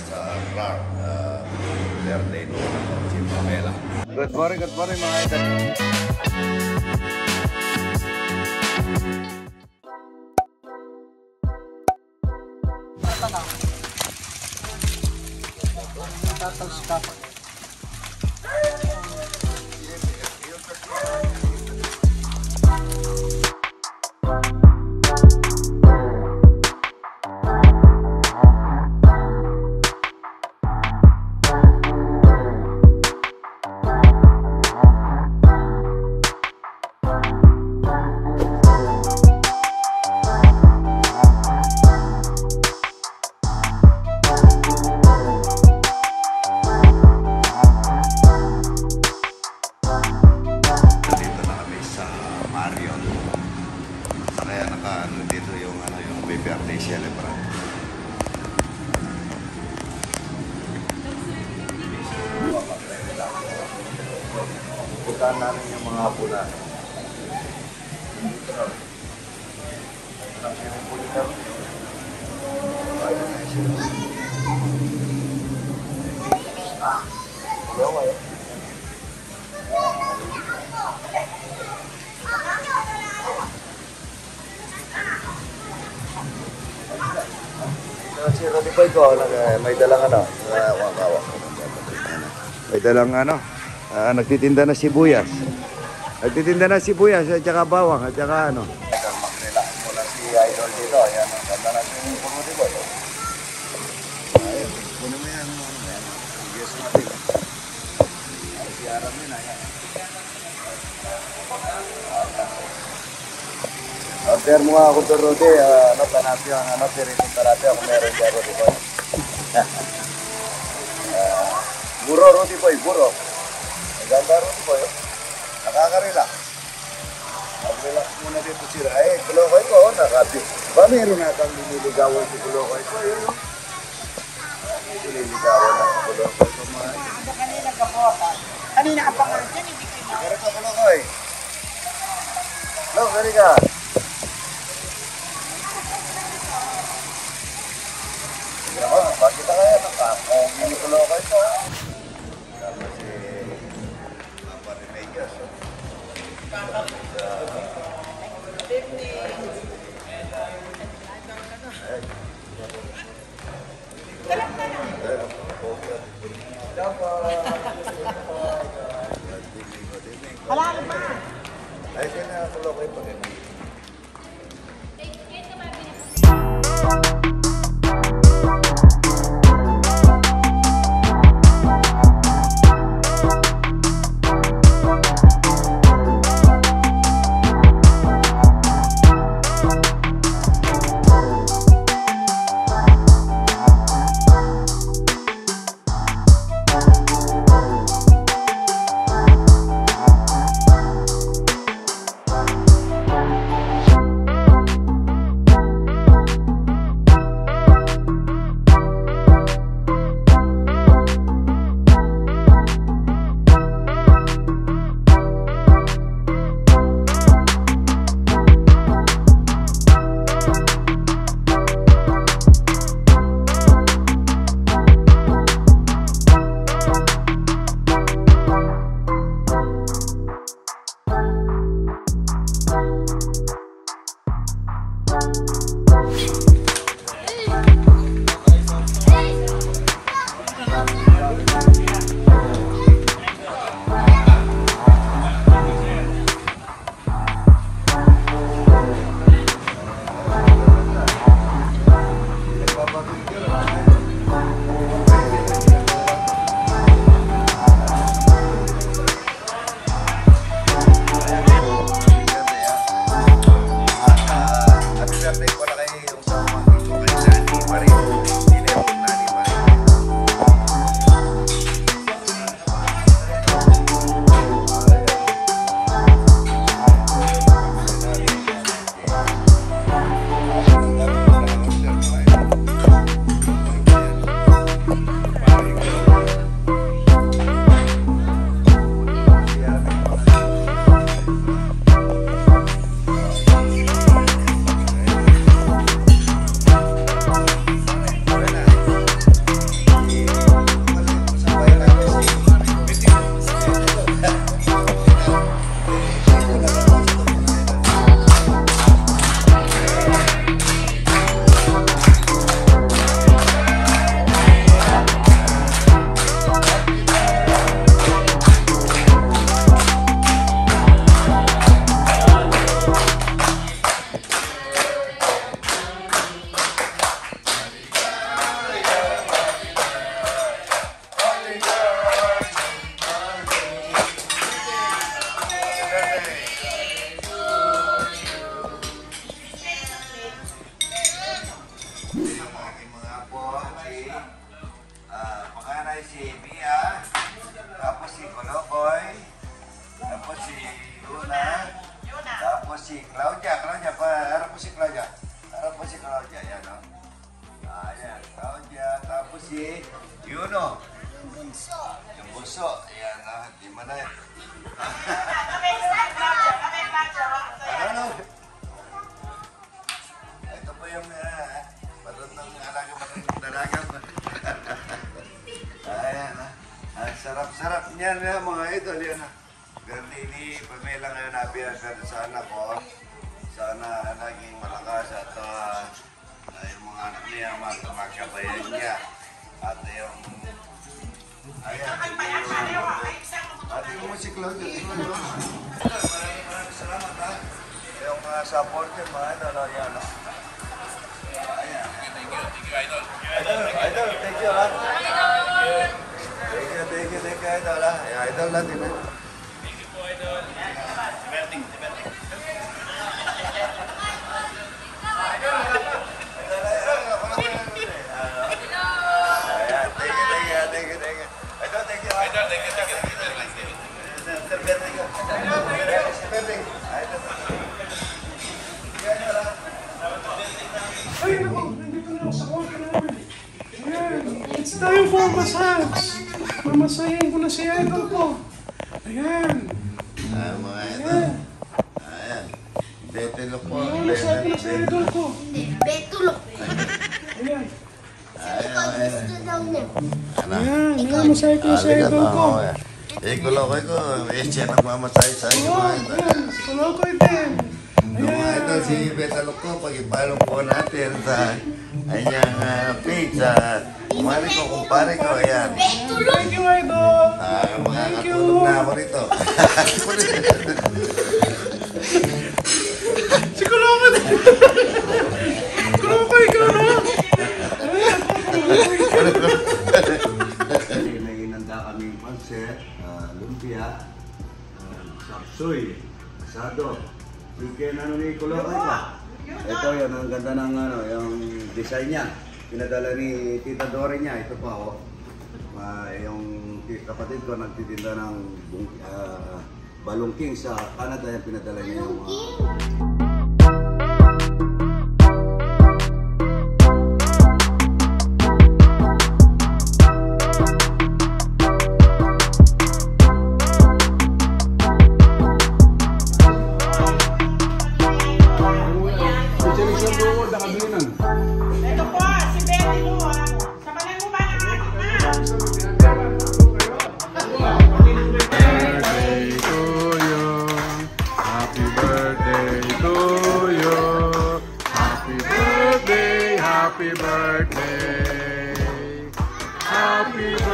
sa RAR birthday no si Pamela. Good morning mga idol. Birthday celebrant. Puntahan namin yung mga apo na. Si Roddy Boy ko, may dalang ano, may dalang ano, nagtitinda na sibuyas. Nagtitinda na sibuyas at saka bawang at saka ano. Mag-relax muna si Idol dito. Ayan, ang ganda natin yung Roddy Boy. Ayun, puno mo yan. Yes, natin. Ay, si Aram yun, ayan. After mo ako to Roddy, panapyo ang piritin parati ako meron dyan Roddy Boy. Buro Roddy Boy, buro. Maganda Roddy Boy. Nakaka-relax. Mag-relax muna dito sila. Kulokoy ko, nakabi. Ba meron natang nililigawan si Kulokoy ko? Nililigawan na si Kulokoy ko mga. Kanina kapota. Kanina ka pa nga dyan, hindi kayo na. Kaya ka Kulokoy. Hello, kari ka. Bakit na kaya nakakong minikulokoy ito? Tama si Papa Remegas. Halalo pa! Ay, kaya na kulokoy pa rin. Yung aking mga apo, si panganay si Mia, tapos si Kolokoy, tapos si Luna, tapos si Claudia, harap mo si Claudia. Harap mo si Claudia, yan o. Ayan, Claudia, tapos si Yuno. Yung bunso, ayan o, di man na yan. Ano? Ito po yung patod ng dalaga. Ayan o. Ang sarap-sarap niyan mga idol, yan o. Ganti ni Pamela ngayon nabiyagan sa anak ko. Sana naging malakas at yung mga anak niya, magkabayan niya. At yung... Ayan. At yung musiklo, maraming salamat ha. Yung support niya, mga idol, ayan o. Ayan. Thank you, idol. Idol, thank you ha. Thank you, idol ha. Idol natin ha. Ay, nako, nandito na ako sa kwarto namin. Ayan, it's time for massage. Mamasahin ko na si idol ko. Ayan. Mga idol. Ayan. Betulok po. Mamasahin ko na si idol ko. Betulog. Ayan. Gusto daw niya. Ayan, mamasahin ko na si idol ko. Kulokoy ko. Siya nagmamasahe sa akin. Ayan, kulokoy din. Mga idol, si Betulok ko. Pag-ipalong po natin sa kanyang page. Kumari ko, kumpare ko. Ayan. Thank you, idol. Makakatulog na ako rito. Si kulokoy din. Kulokoy, ikaw na. May inanda kaming pansit, lumpia, sapsoy, asado, chicken ni Kulokoy pa. Ito yun, ang ganda ng yung design niya. Pinadala ni Tita Dore niya. Ito pa oh. Yung kapatid ko nagtitinda ng balungking sa Canada yung pinadala niya yung Ito po, si Betty Lou. Sa malang mo ba ng aking ma? Happy birthday to you. Happy birthday, happy birthday. Happy birthday.